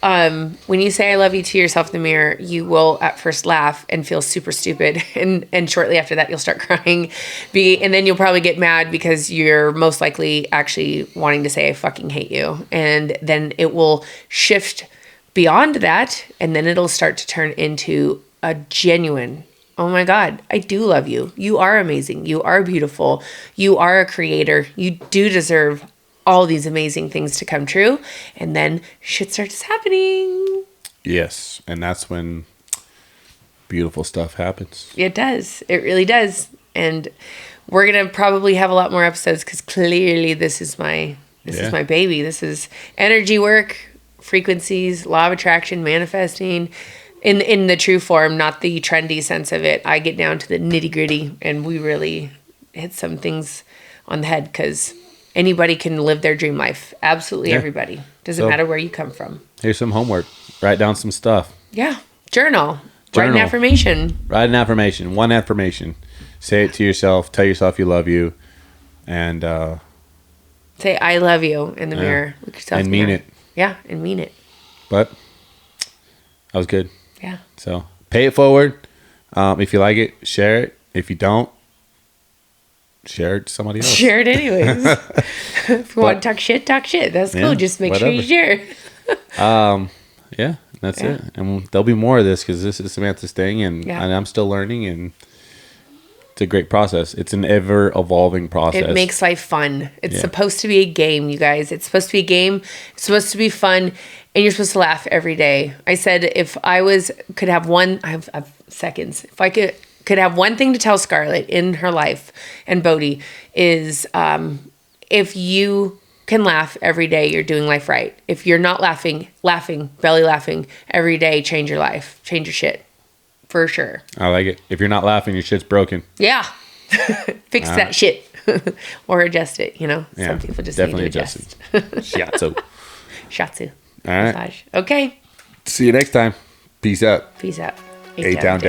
when you say I love you to yourself in the mirror, you will at first laugh and feel super stupid. And shortly after that, you'll start crying. And then you'll probably get mad because you're most likely actually wanting to say I fucking hate you. And then it will shift beyond that. And then it'll start to turn into a genuine, oh my God, I do love you. You are amazing. You are beautiful. You are a creator. You do deserve all these amazing things to come true. And then shit starts happening. Yes. And that's when beautiful stuff happens. It does. It really does. And we're going to probably have a lot more episodes because clearly this is my baby. This is energy work, frequencies, law of attraction, manifesting. In the true form, not the trendy sense of it. I get down to the nitty gritty and we really hit some things on the head because anybody can live their dream life. Absolutely everybody. Doesn't matter where you come from. Here's some homework. Write down some stuff. Yeah. Journal. Write an affirmation. Write an affirmation. One affirmation. Say it to yourself. Tell yourself you love you. And say I love you in the mirror. Look yourself and mean it. Yeah, and mean it. But that was good. Yeah. So pay it forward. If you like it, share it. If you don't, share it to somebody else. Share it anyways. If you want to talk shit, talk shit. That's cool. Just make sure you share. Yeah, that's it. And there'll be more of this because this is Samantha's thing, and I'm still learning, and it's a great process. It's an ever-evolving process. It makes life fun. It's supposed to be a game, you guys. It's supposed to be a game. It's supposed to be fun. And you're supposed to laugh every day. I said if I could have one, I have seconds. If I could have one thing to tell Scarlett in her life and Bodhi is if you can laugh every day, you're doing life right. If you're not laughing, belly laughing every day, change your life. Change your shit. For sure. I like it. If you're not laughing, your shit's broken. Yeah. Fix that shit. Or adjust it, Yeah, some people just definitely need to adjust it. Shiatsu. Shatsu. All right. Massage. Okay. See you next time. Peace out. Peace out. Eight down.